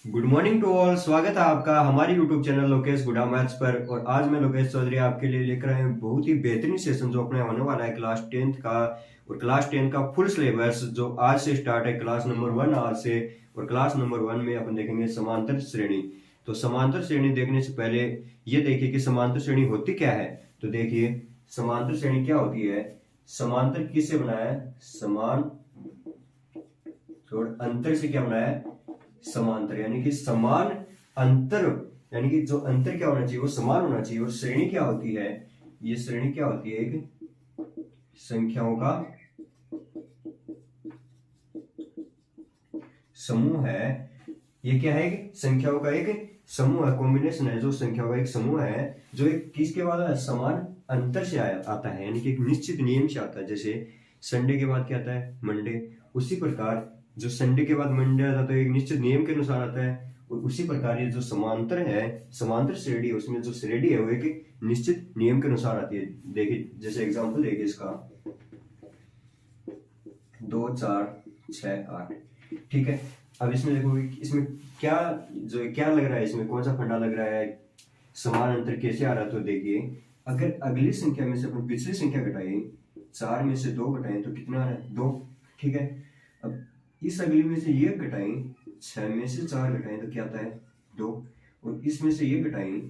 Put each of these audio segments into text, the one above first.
Good morning to all. स्वागत है आपका हमारे यूट्यूब चैनल लोकेश गुडा मैथ्स पर। और आज मैं लोकेश चौधरी आपके लिए लेकर आए हैं बहुत ही बेहतरीन सेशन जो अपने होने वाला है क्लास 10th का। और क्लास 10 का फुल सिलेबस जो आज से स्टार्ट है क्लास नंबर 1 आज से। और क्लास नंबर 1 में अपन देखेंगे समांतर श्रेणी। तो समांतर श्रेणी देखने से पहले ये देखिए कि समांतर श्रेणी होती क्या है। तो देखिए समांतर श्रेणी क्या होती है। समांतर किससे बना है? समान और अंतर से क्या बना है? समांतर। यानी कि समान अंतर, यानी कि जो अंतर क्या होना चाहिए वो समान होना चाहिए। और श्रेणी क्या होती है? ये श्रेणी क्या होती है? एक संख्याओं का समूह है। ये क्या है? एक संख्याओं का एक समूह है, कॉम्बिनेशन है। जो संख्याओं का एक समूह है जो एक किसके बाद समान अंतर से आता है, यानी कि एक निश्चित नियम से आता है। जैसे संडे के बाद क्या आता है? मंडे। उसी प्रकार जो संडे के बाद मंडे आता है तो एक निश्चित नियम के अनुसार आता है। और उसी प्रकार ये जो समांतर है, समांतर श्रेणी है, उसमें जो श्रेणी है वो एक निश्चित नियम के अनुसार आती है। देखिए जैसे एग्जांपल देखिए इसका 2 4 6 8। ठीक है। अब इसमें देखो इसमें क्या जो क्या लग रहा है, इसमें कौन सा फंडा लग रहा है, समान अंतर कैसे आ रहा है। तो देखिए अगर अगली संख्या में से अपन पिछली संख्या घटाए, 4 में से 2 घटाएं तो कितना आ रहा है? 2। ठीक है। अब इस अगली में से ये घटाएं, 6 में से 4 घटाएं तो क्या आता है? 2। और इसमें से ये घटाएं,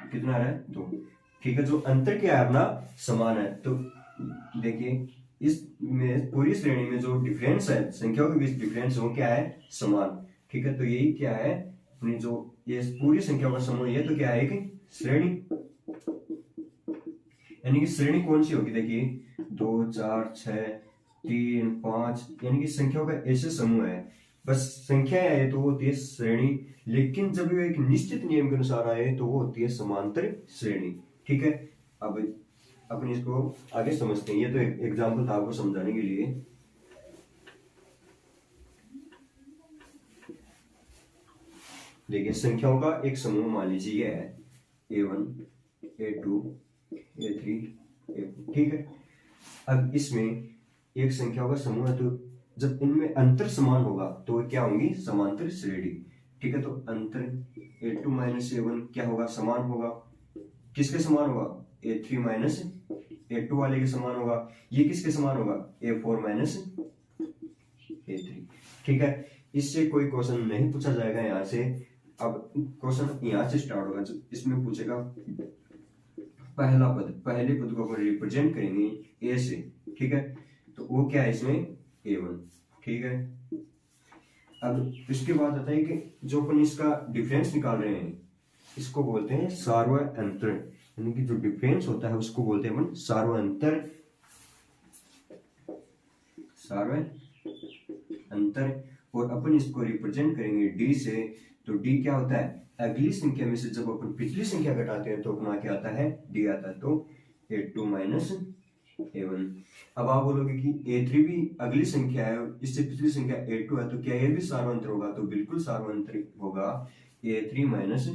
कितना आ रहा है? 2। ठीक है। जो अंतर क्या है अपना? समान है। तो देखिए इसमें पूरी श्रेणी में जो डिफरेंस है, संख्याओं के बीच डिफरेंस वो क्या है? समान। ठीक है। तो यही क्या है अपनी जो ये पूरी संख्याओं का समूह, ये तो क्या है? एक श्रेणी। यानी कि श्रेणी कौन सी होगी? देखिए 2 4 6 3 5, यानी कि संख्याओं का ऐसे समूह है। बस संख्या है तो वो होती है श्रेणी। लेकिन जब वो एक निश्चित नियम के अनुसार आए तो वो होती है समांतर श्रेणी। ठीक है। अब अपन इसको आगे समझते हैं। ये तो एक एग्जाम्पल था आपको समझाने के लिए। देखिए संख्याओं का एक समूह मान लीजिए ये है A1 A2 A3 A4। ठीक है। अब इसमें एक संख्याओं का समूह है तो जब इनमें अंतर समान होगा तो क्या होंगी? समांतर श्रेणी। ठीक है। तो अंतर A2 माइनस A1 क्या होगा? समान होगा। किसके समान होगा? A3 माइनस A2 वाले के समान होगा। ये किसके समान होगा? A4 minus A3। ठीक है। इससे कोई क्वेश्चन नहीं पूछा जाएगा यहाँ से। अब क्वेश्चन यहाँ से स्टार्ट होगा। इसमें पूछेगा पहला पद, पहले पद को अपन रिप्रेजेंट करेंगे A से। ठीक है। तो वो क्या है इसमें? A1। ठीक है। अब इसके बाद आता है कि जो अपन इसका डिफरेंस निकाल रहे हैं इसको बोलते हैं सार्वअंतर। यानी कि जो डिफरेंस होता है उसको बोलते हैं अपन सार्वअंतर। सार्वअंतर। और अपन इसको रिप्रेजेंट करेंगे D से। तो D क्या होता है? अगली संख्या में से जब अपन पिछली संख्या घटाते हैं तो अपना क्या आता है? D आता है। तो A2 माइनस A1। अब आप बोलोगे कि A3 भी अगली संख्या है, इससे पिछली संख्या A2 है, तो क्या ये भी सार्वअंतर होगा? तो बिल्कुल सार्वअंतर होगा। A3 माइनस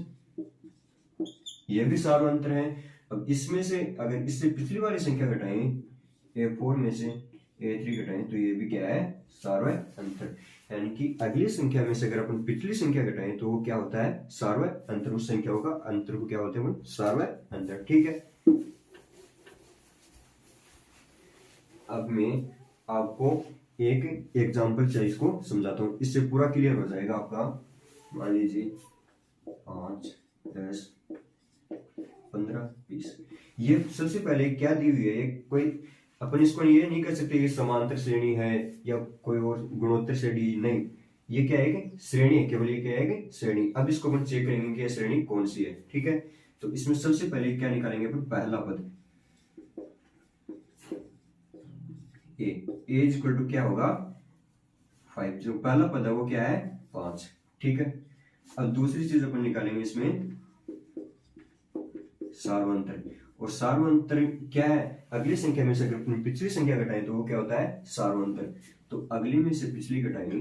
ये भी सार्वअंतर है। अब इसमें से अगर इससे पिछली वाली संख्या घटाएं, A4 में से A3 घटाएं तो ये भी क्या है? सार्वअंतर। यानी कि अगली संख्या में से अगर अपन पिछली संख्या घटाएं तो वो क्या होता है? सार्वअंतर। उस संख्याओं का अंतर को क्या होते हैं? सार्वअंतर। ठीक है। अब मैं आपको एक एग्जांपल से इसको समझाता हूँ, इससे पूरा क्लियर हो जाएगा आपका। मान लीजिए 5 10 15 20। ये सबसे पहले क्या दी हुई है? कोई अपन इसको ये नहीं कर सकते ये समांतर श्रेणी है या कोई और गुणोत्तर श्रेणी, नहीं। ये क्या है? कि श्रेणी है, केवल ये क्या है? कि श्रेणी। अब इसको अपन चेक करेंगे कि श्रेणी कौन सी है। ठीक है। तो इसमें सबसे पहले क्या निकालेंगे अपन? पहला पद ए इज इक्वल टू क्या होगा? 5। जो पहला पद है वो क्या है? 5। ठीक है। अब दूसरी चीज अपन निकालेंगे इसमें सार्वअंतर। और सार्वअंतर क्या है? अगली संख्या में से अगर पिछली संख्या घटाएं तो वो क्या होता है? सार्वअंतर। तो अगली में से पिछली घटाएंगे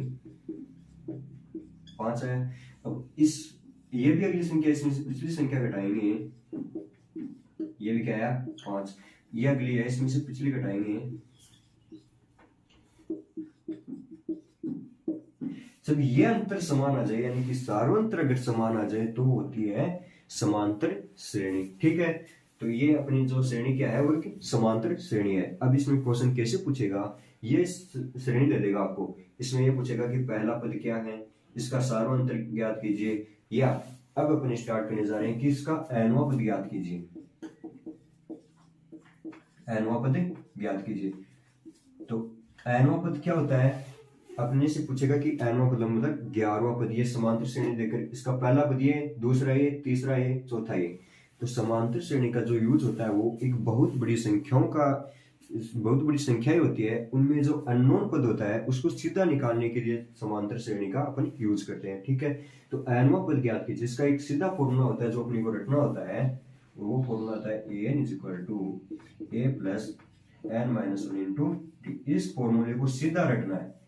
5 है। अब इस ये भी अगली संख्या, इसमें से पिछली संख्या घटाएंगे, ये भी क्या है? 5। ये अगली है, इसमें से पिछली घटाएंगे जब ये अंतर समान आ जाए यानी कि सार्वंतर अगर समान आ जाए तो होती है समांतर श्रेणी। ठीक है, तो ये अपनी जो श्रेणी क्या है वो एक समांतर श्रेणी है। अब इसमें क्वेश्चन कैसे पूछेगा, ये श्रेणी दे देगा आपको, इसमें ये पूछेगा कि पहला पद क्या है, इसका सार्वंतर ज्ञात कीजिए, या अब अपने स्टार्ट करने जा रहे हैं कि इसका nवां पद ज्ञात कीजिए, nवां पद ज्ञात कीजिए। तो nवां पद क्या होता है, अपने से पूछेगा कि nवां पद मतलब 11वां पद, ये समांतर श्रेणी देकर इसका पहला पद ये, दूसरा ये, तीसरा ये, चौथा ये। तो समांतर श्रेणी का जो यूज होता है वो एक बहुत बड़ी संख्याओं का, बहुत बड़ी संख्याएं होती है, उनमें जो अननोन पद होता है उसको सीधा निकालने के लिए समांतर श्रेणी का अपन यूज करते हैं। ठीक है, तो nवां पद ज्ञात कीजिए, जिसका एक सीधा फॉर्मूला होता है जो अपने को रटना होता है, वो फॉर्मूला होता है an is equal to a plus n minus one into t. इस फॉर्मूले को सीधा रटना है।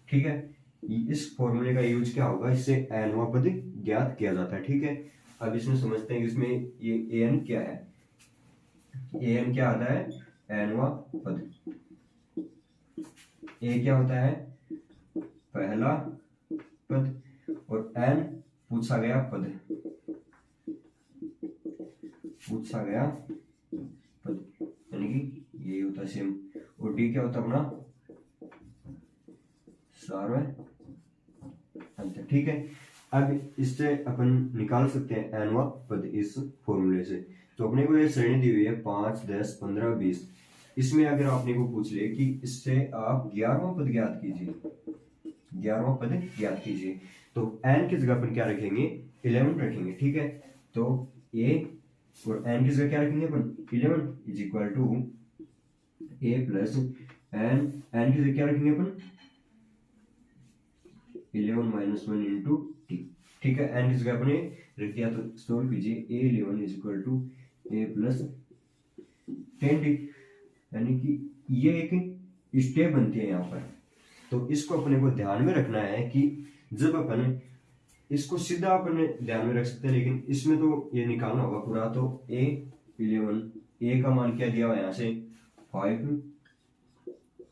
ठीक है, इस फॉर्मूले का यूज क्या होगा, इससे nवां पद ज्ञात किया जाता है। ठीक है, अब इसमें समझते हैं कि इसमें ये an क्या है, an क्या आता है, nवां पद, a क्या होता है, पहला पद, और n पूछा गया पद, पूछा गया पद यानी कि ये होता है सेम, और d क्या होता है अपना सार्वंतर। ठीक है, अब इससे अपन निकाल सकते हैं nवां पद इस फॉर्मूले से। तो अपने को ये श्रेणी दी हुई है 5, 10, 15, 20। इसमें अगर आपने को पूछ ले कि इससे आप 11वां पद ज्ञात कीजिए, 11वां पद ज्ञात कीजिए, तो n की जगह पर क्या रखेंगे, 11 रखेंगे। ठीक है, तो a और n की जगह क्या रखेंगे अपन, 11 is equal to a plus n की जगह क्या रखेंगे अपन, 11 माइनस वन इंटू टी। ठीक है, n की जगह अपने रख दिया, तो सोल्व कीजिए, a11 is equal to a plus 10t, यानी कि ये एक स्टेप बनती है यहाँ पर। तो इसको अपने को ध्यान में रखना है कि जब अपन इसको सीधा अपने ध्यान में रख सकते हैं, लेकिन इसमें तो ये निकालना होगा पूरा। तो a11, a का मान क्या दिया हुआ यहाँ से 5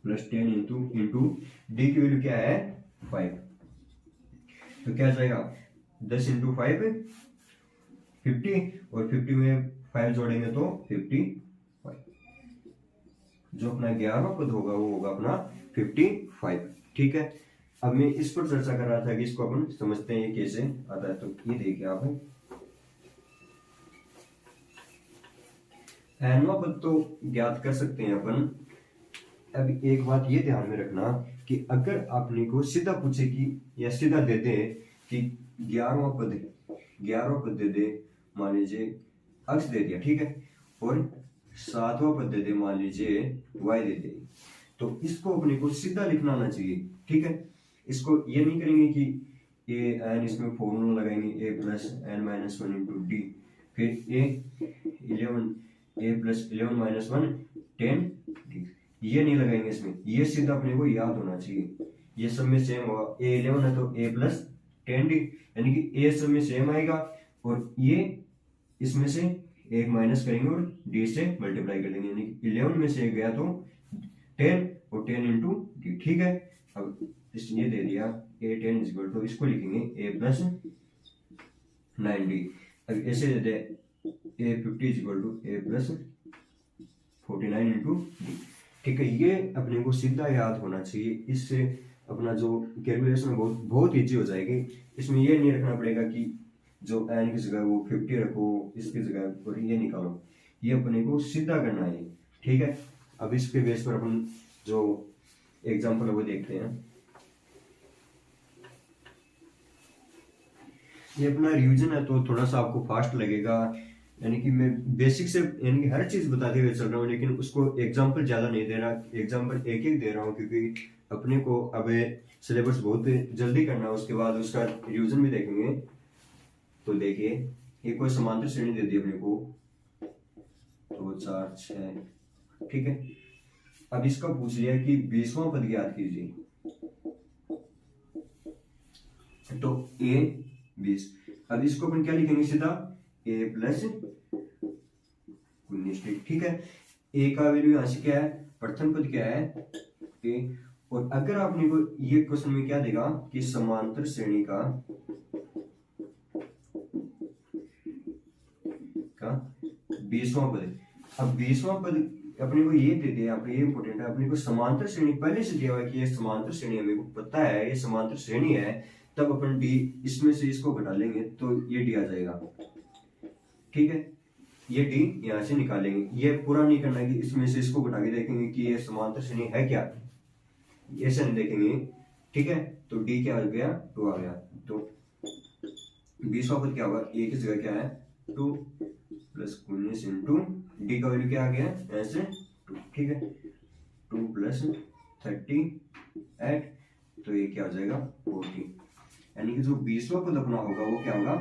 प्लस 10 इंटू डी की वैल्यू क्या है 5, तो क्या जाएगा 10 इंटू 5 50, और 50 में 5 जोड़ेंगे तो 55। जो अपना 11वां पद होगा वो होगा अपना 55। ठीक है, अब मैं इस पर चर्चा कर रहा था कि इसको अपन समझते हैं ये कैसे आता है। तो ये देखिए आप, nवां पद तो ज्ञात कर सकते हैं अपन। अब एक बात ये ध्यान में रखना कि अगर आपने को सीधा पूछे कि, या सीधा दे दे कि 11वां पद दे दे, मान लीजिए x दे दिया, ठीक है, और 7वां पद दे दे, मान लीजिए y दे दे, तो इसको अपने को सीधा लिखना आना चाहिए। ठीक है, इसको ये नहीं करेंगे कि ए एन, इसमें फॉर्मूला लगाएंगे a plus n minus one into D, फिर a11 a plus 11 minus one 10 D, ये नहीं लगाएंगे इसमें। ये सीधा अपने को याद होना चाहिए, ये सब में सेम होगा, a11 है तो a प्लस 10 डी, यानी कि a सब में सेम आएगा, और ये इसमें से एक माइनस करेंगे और d से मल्टीप्लाई कर देंगे, यानी कि 11 में से एक गया तो 10 और 10 इंटू डी। ठीक है, अब इसने दे दिया a10 इज इक्वल टू, इसको लिखेंगे a प्लस 9d। अब ऐसे दे दे a50 is equal to a plus 49 into d. ठीक है, ये अपने को सीधा याद होना चाहिए, इससे अपना जो कैलकुलेशन बहुत ईजी हो जाएगी। इसमें ये नहीं रखना पड़ेगा कि जो n की जगह वो 50 रखो, इसकी जगह और ये निकालो, ये अपने को सीधा करना है। ठीक है, अब इसके बेस पर अपन जो एग्जाम्पल है वो देखते हैं। ये अपना रिवीजन है तो थोड़ा सा आपको फास्ट लगेगा, यानी कि मैं बेसिक से यानी कि हर चीज बताते हुए चल रहा हूँ, लेकिन उसको एग्जाम्पल ज्यादा नहीं दे रहा, एग्जाम्पल एक एक दे रहा हूँ, क्योंकि अपने को अब सिलेबस बहुत जल्दी करना है, उसके बाद उसका रिवीजन भी देखेंगे। तो देखिए, ये कोई समांतर श्रेणी दे दी अपने को 2, 4, 6, ठीक है। अब इसका पूछ लिया कि 20वां पद ज्ञात कीजिए, तो a 20। अब इसको अपन क्या लिखेंगे सीधा, a प्लस 19, ठीक है। a का वैल्यू यहां से क्या है, प्रथम पद क्या है a, और अगर आपने को ये क्वेश्चन में क्या देगा कि समांतर श्रेणी का 20वां पद। अब 20वां पद अपने को ये दे दिया, ये इंपॉर्टेंट है, अपने को समांतर श्रेणी पहले से दिया हुआ है कि ये समांतर श्रेणी हमें को पता है, ये समांतर श्रेणी है, तब अपन डी इसमें से इसको घटा लेंगे तो ये डी आ जाएगा। ठीक है, ये डी यहां से निकालेंगे, ये पूरा नहीं करना है कि इसमें से इसको घटा के देखेंगे कि ये समांतर श्रेणी है क्या, ऐसा नहीं देखेंगे। ठीक है, तो डी क्या आ गया 2 आ गया। तो 20वां पद क्या होगा, ए की जगह क्या है 2 प्लस 19 इंटू डी का वैल्यू क्या आ गया ऐसे 2। ठीक है, 2 प्लस 38, तो ये क्या हो जाएगा 40, यानी कि जो 20वां पद अपना होगा वो क्या होगा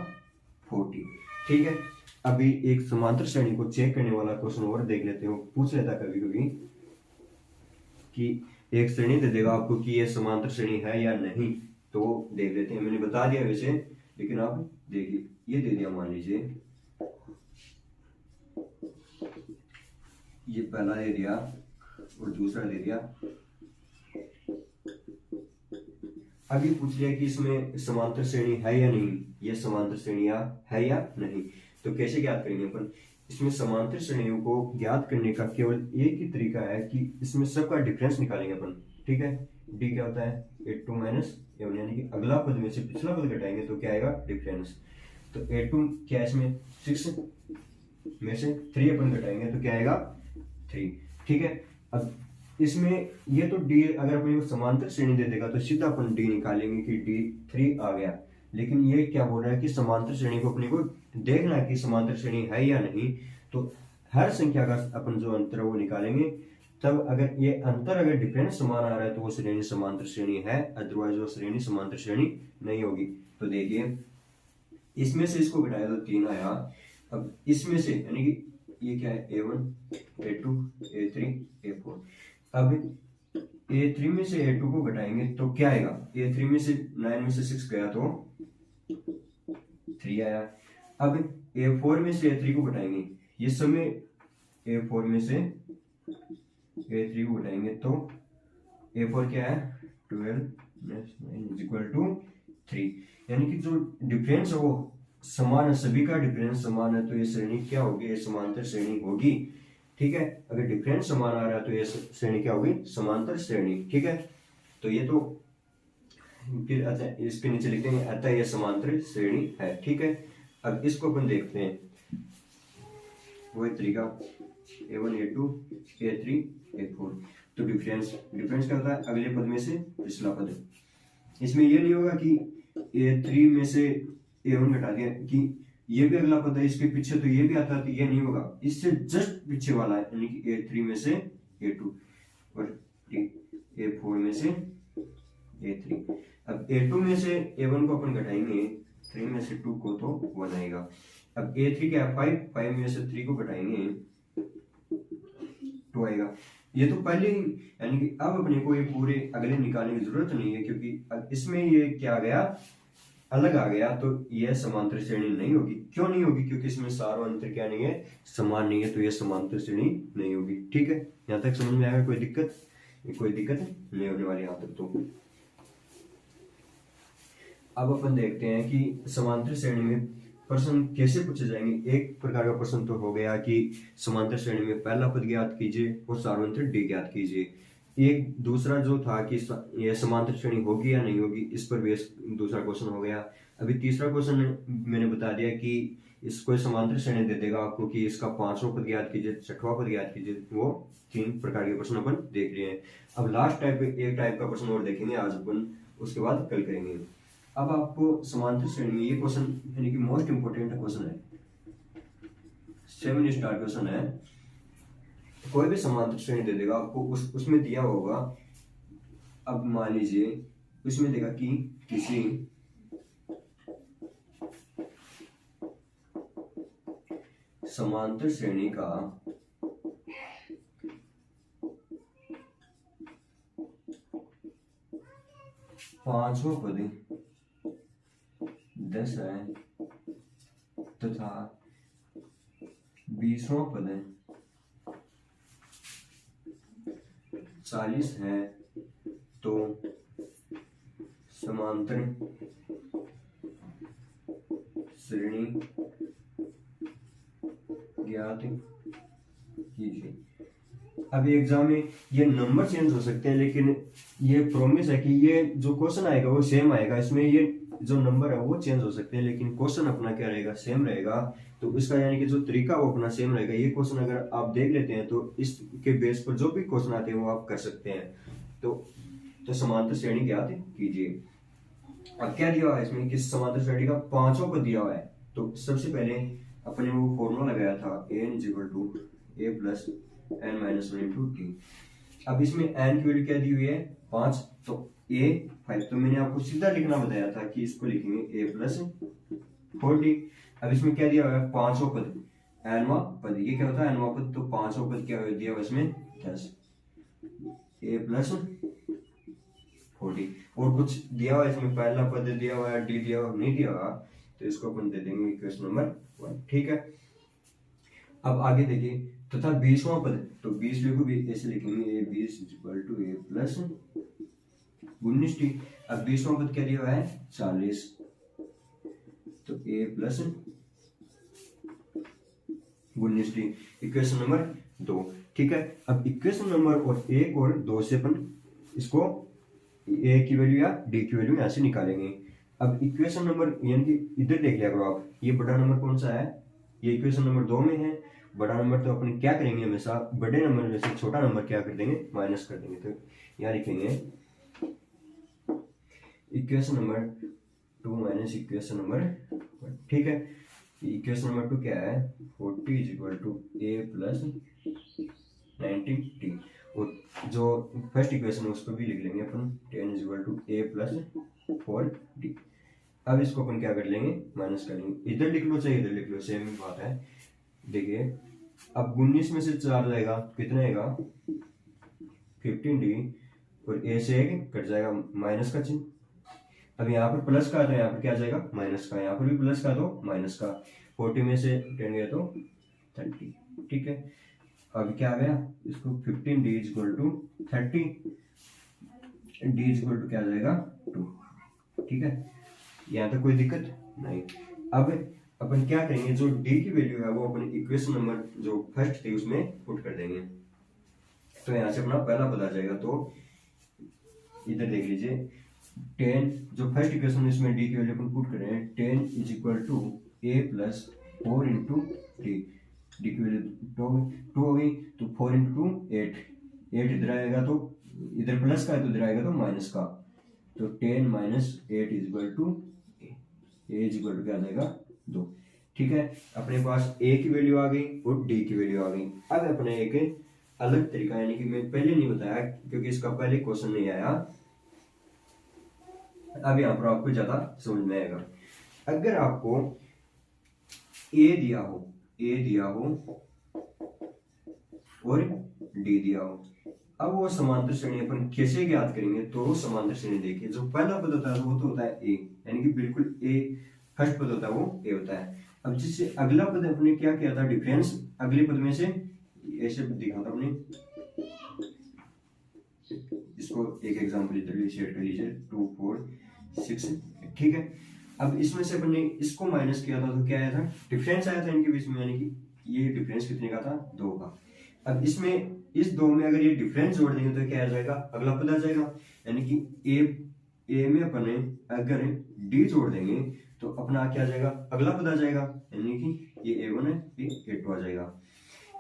40। ठीक है, अभी एक समांतर श्रेणी को चेक करने वाला क्वेश्चन और देख लेते हो, पूछ लेता कभी कभी कि एक श्रेणी दे देगा आपको कि ये समांतर श्रेणी है या नहीं, तो देख लेते हैं। मैंने बता दिया वैसे, लेकिन आप देखिए, ये दे दिया, मान लीजिए ये पहला दे दिया और दूसरा दे दिया। अभी पूछ लिया कि इसमें समांतर श्रेणी है या नहीं, ये समांतर श्रेणियां है या नहीं, तो कैसे ज्ञात करेंगे अपन। इसमें समांतर श्रेणियों को ज्ञात करने का केवल एक ही तरीका है कि इसमें सबका डिफरेंस निकालेंगे अपन। ठीक है, डी क्या होता है A2 माइनस A1, यानी कि अगला पद में से पिछला पद घटाएंगे तो क्या आएगा डिफरेंस। तो A2 क्या है, इसमें 6 में से 3 अपन घटाएंगे तो क्या आएगा 3। ठीक है, अब इसमें ये तो डी अगर अपने को समांतर श्रेणी दे देगा तो सीधा अपन डी निकालेंगे कि डी 3 आ गया, लेकिन ये क्या बोल रहा है कि समांतर श्रेणी को अपने को देखना है कि समांतर श्रेणी है या नहीं, तो हर संख्या का अपन जो अंतर है वो निकालेंगे। तब अगर ये अंतर अगर डिफरेंस समान आ रहा है तो वो श्रेणी समांतर श्रेणी है, अदरवाइज वो श्रेणी समांतर श्रेणी नहीं होगी। तो देखिए, इसमें से इसको घटाया तो 3 आया। अब इसमें से यानी कि ये क्या है A1 A2 A3 A4, अब A3 में से A2 को घटाएंगे तो क्या आएगा, A3 में से 9 में से 6 गया तो 3 आया। अब A4 में से A3 को घटाएंगे, ये समय A4 में से A3 को घटाएंगे तो A4 क्या है 12 9 इक्वल टू 3, यानी कि जो डिफरेंस है वो समान है, सभी का डिफरेंस समान है, तो ये श्रेणी क्या होगी, समांतर श्रेणी होगी। ठीक है, अगर डिफरेंस समान आ रहा है तो ये श्रेणी क्या होगी, समांतर श्रेणी। ठीक है, तो ये तो फिर अतः इसके नीचे लिखते हैं अतः ये समांतर श्रेणी है। ठीक है, अब इसको अपन देखते हैं, वही तरीका A1 A2 A3 A4। तो डिफरेंस क्या होता है, अगले पद में से पिछला पद। इसमें ये नहीं होगा कि A3 में से A1 घटा दिया कि ये भी अगला पद है इसके पीछे तो ये भी आता है, तो ये नहीं होगा, इससे जस्ट पीछे वाला है, यानी कि A3 में से A2 और A4 में से A3। अब A2 में से A1 को अपन घटाएंगे, 3 में से 2 को तो 1 आएगा। अब A3 क्या है 5 में से 3 को घटाएंगे 2 आएगा। ये तो पहले ही, यानी कि अब अपने को ये पूरे अगले निकालने की जरूरत नहीं है, क्योंकि अब इसमें ये क्या आ गया अलग आ गया, तो यह समांतर श्रेणी नहीं होगी। क्यों नहीं होगी, क्योंकि इसमें सारा अंतर क्या नहीं है, समान नहीं है, तो यह समांतर श्रेणी नहीं होगी। ठीक है, यहाँ तक समझ में आएगा, कोई दिक्कत नहीं होने वाली यहाँ तक। तो अब अपन देखते हैं कि समांतर श्रेणी में प्रश्न कैसे पूछे जाएंगे। एक प्रकार का प्रश्न तो हो गया कि समांतर श्रेणी में पहला पद ज्ञात कीजिए और सार्वंतर डी ज्ञात कीजिए। एक दूसरा जो था कि यह समांतर श्रेणी होगी या नहीं होगी, इस पर बेस दूसरा क्वेश्चन हो गया। अभी तीसरा क्वेश्चन मैंने बता दिया कि इसको समांतर श्रेणी दे देगा आपको कि इसका 5वां पद ज्ञात कीजिए, 6वां पद ज्ञात कीजिए। वो 3 प्रकार के प्रश्न अपन देख लिए हैं। अब लास्ट एक टाइप का प्रश्न और देखेंगे आज अपन, उसके बाद कल करेंगे। अब आपको समांतर श्रेणी में ये क्वेश्चन यानी कि मोस्ट इंपोर्टेंट क्वेश्चन है, 7 स्टार क्वेश्चन है। कोई भी समांतर श्रेणी दे देगा आपको, उसमें दिया होगा, अब मान लीजिए उसमें देगा कि किसी समांतर श्रेणी का पांचवा पद 10 है तथा 20वां पद 40 है तो समांतर श्रेणी ज्ञात कीजिए। अब एग्जाम में ये नंबर चेंज हो सकते हैं, लेकिन ये प्रॉमिस है कि ये जो क्वेश्चन आएगा वो सेम आएगा। इसमें ये जो नंबर है वो चेंज हो सकते हैं, लेकिन क्वेश्चन अपना क्या रहेगा, सेम रहेगा। तो इसका यानी कि जो तरीका वो अपना सेम रहेगा। ये क्वेश्चन अगर आप देख लेते हैं तो इसके बेस पर जो भी क्वेश्चन आते हैं वो आप कर सकते हैं। तो समांतर श्रेणी ज्ञात कीजिए। अब क्या दिया हुआ है इसमें कि समांतर श्रेणी का पांचों को दिया हुआ है। तो सबसे पहले अपने वो फॉर्मूला लगाया था n = a plus n minus 1 × t। अब इसमें n की वैल्यू क्या दी हुई है, 5, तो a 5। तो मैंने आपको सीधा लिखना बताया था कि इसको लिखेंगे a प्लस 4t। अब इसमें क्या दिया हुआ है, पांचों पद, nवां पद। ये क्या होता है, nवां पद। तो पांचों पद क्या दिया हुआ इसमें, 10, a प्लस 40। और कुछ दिया हुआ है इसमें, पहला पद दिया हुआ है, डी दिया हुआ नहीं दिया हुआ, तो इसको अपन दे देंगे इक्वेशन नंबर 1। ठीक है। अब आगे देखिए, तथा 20वां पद। तो 20 लिखो भी ऐसे लिखेंगे, a 20 = a प्लस 19t। अब 20वां पद क्या दिया हुआ है, 40, तो a plus 19t। Equation number 2। ठीक है। अब इक्वेशन नंबर और 1 और 2 से अपन इसको a की वैल्यू या d की वैल्यू यहां से निकालेंगे। अब इक्वेशन नंबर, यानी कि इधर देख लिया करो आप, ये बड़ा नंबर कौन सा है, ये इक्वेशन नंबर 2 में है। बड़ा नंबर तो अपन क्या करेंगे, हमेशा बड़े नंबर में से छोटा नंबर क्या कर देंगे, माइनस कर देंगे। तो यहाँ लिखेंगे equation number 2 minus equation number 1। ठीक है। इक्वेशन नंबर 2 क्या है, 40 = a प्लस 19t। और जो फर्स्ट इक्वेशन है उसको भी लिख लेंगे अपन, 10 = a प्लस 4t। अब इसको अपन क्या कर लेंगे, माइनस कर लेंगे। इधर लिख लो चाहे इधर लिख लो, सेम बात है। देखिए, अब 19 में से 4 जाएगा, कितना आएगा, 15d। और a से 1 कट जाएगा, माइनस का चिन्ह। अब यहाँ पर प्लस का, तो यहाँ पर क्या जाएगा, माइनस का। यहाँ पर भी प्लस का, तो माइनस का। 40 में से 10 गया तो 30। ठीक है। अब क्या आ गया, इसको 15d = 30, d = क्या आ जाएगा, 2। ठीक है। यहाँ तक कोई दिक्कत नहीं। अब अपन क्या करेंगे, जो d की वैल्यू है वो अपन इक्वेशन नंबर जो फर्स्ट थी उसमें पुट कर देंगे। तो यहाँ से अपना पहला पता जाएगा। तो इधर देख लीजिए, 10 जो फर्स्ट इक्वेशन में इसमें d की वैल्यू अपन पुट कर रहे हैं, 10 = a प्लस 4 × d। d की वैल्यू 2 हो गई, तो 4 × 2 8। 8 इधर आएगा तो इधर प्लस का है, तो इधर आएगा तो माइनस का। तो 10 - 8 = a = क्या आ जाएगा, 2। ठीक है। अपने पास a की वैल्यू आ गई और d की वैल्यू आ गई। अब अपने एक अलग तरीका, यानी कि मैं पहले नहीं बताया क्योंकि इसका पहले क्वेश्चन नहीं आया, अब यहाँ पर आपको ज्यादा समझ में आएगा। अगर आपको a दिया हो और d दिया हो, अब वो समांतर श्रेणी अपन कैसे ज्ञात करेंगे, तो समांतर श्रेणी देखिए, जो पहला पद होता है वो तो होता है a, यानी कि बिल्कुल a फर्स्ट पद होता है वो a होता है। अब जिससे अगला पद अपने क्या किया था, डिफरेंस अगले पद में से ऐसे दिखा था अपने, इसको एक एग्जांपल इधर शेयर कर लीजिए, 2 4 6। ठीक है। अब इसमें से अपन ने इसको माइनस किया था, तो क्या आया था, डिफरेंस आया था इनके बीच में, यानी कि ये डिफरेंस कितने का था, 2 का। अब इसमें इस 2 में अगर ये डिफरेंस जोड़ देंगे तो क्या आ जाएगा, अगला पद आ जाएगा। यानी कि ए में अपन अगर डी जोड़ देंगे तो अपना क्या आ जाएगा, अगला पद आ जाएगा। यानी कि ये a1 है, ये a2 आ जाएगा।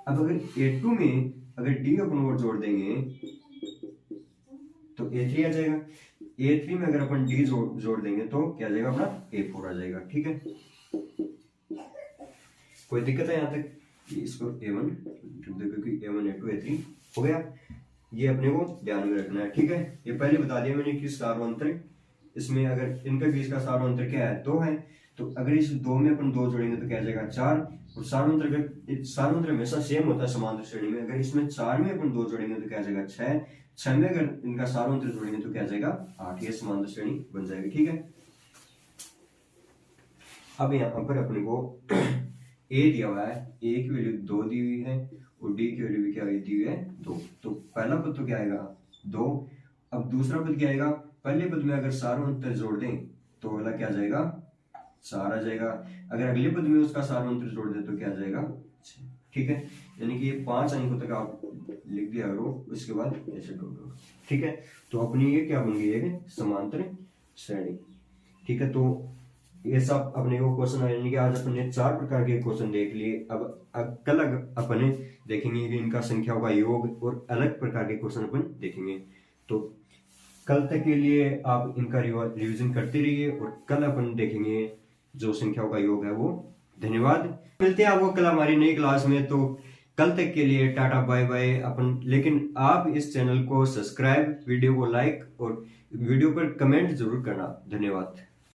अब अगर a2 में अगर डी अपन और जोड़ देंगे तो a3 आ जाएगा। a3 में अगर अपन d जोड़ देंगे तो क्या आ जाएगा, अपना a4 आ जाएगा। ठीक है। कोई दिक्कत है यहाँ तक, इसको a1 क्योंकि a1 a2 a3 हो गया, ये अपने को ध्यान में रखना है। ठीक है। ये पहले बता दिया मैंने कि सार्वंतर, इसमें अगर इनके बीच का सार्वंतर क्या है, 2 है। तो अगर इस 2 में अपन 2 जोड़ेंगे तो क्या आ जाएगा, 4। और सार्वंतर हमेशा सेम होता है समांतर श्रेणी में। अगर इसमें 4 में अपन 2 जोड़ेंगे तो क्या आ जाएगा, 6। 6 में अगर इनका सार्वंतर जोड़ेंगे तो क्या आ जाएगा, 8। ये समांतर श्रेणी बन जाएगी। ठीक है। अब यहाँ पर अपने को a दिया हुआ है, a की वैल्यू 2 दी हुई है और d की वैल्यू भी क्या दी हुई है, 2। तो पहला पद तो क्या आएगा, 2, अब दूसरा पद क्या आएगा, पहले पद में अगर सार्वंतर जोड़ दें तो अगला क्या आ जाएगा, 4 आ जाएगा। अगर अगले पद में उसका सार्वंतर जोड़ दें तो क्या आ जाएगा, 6। ठीक है, यानी कि ये 5 अंकों तक आप लिख दिया करो, उसके बाद ऐसे जोड़ दो। ठीक है, तो अपनी ये क्या बन गई, एक समांतर श्रेणी। ठीक है, तो ये सब अपने वो क्वेश्चन है, यानी कि आज अपने 4 प्रकार के क्वेश्चन देख लिए। अब कल अपने देखेंगे कि इनका संख्याओं का योग और अलग प्रकार के क्वेश्चन अपन देखेंगे। तो कल तक के लिए आप इनका रिवीजन करते रहिए और कल अपन देखेंगे जो संख्याओं का योग है वो। धन्यवाद, मिलते हैं आपको कल हमारी नई क्लास में। तो कल तक के लिए टाटा बाय बाय अपन। लेकिन आप इस चैनल को सब्सक्राइब, वीडियो को लाइक और वीडियो पर कमेंट जरूर करना। धन्यवाद।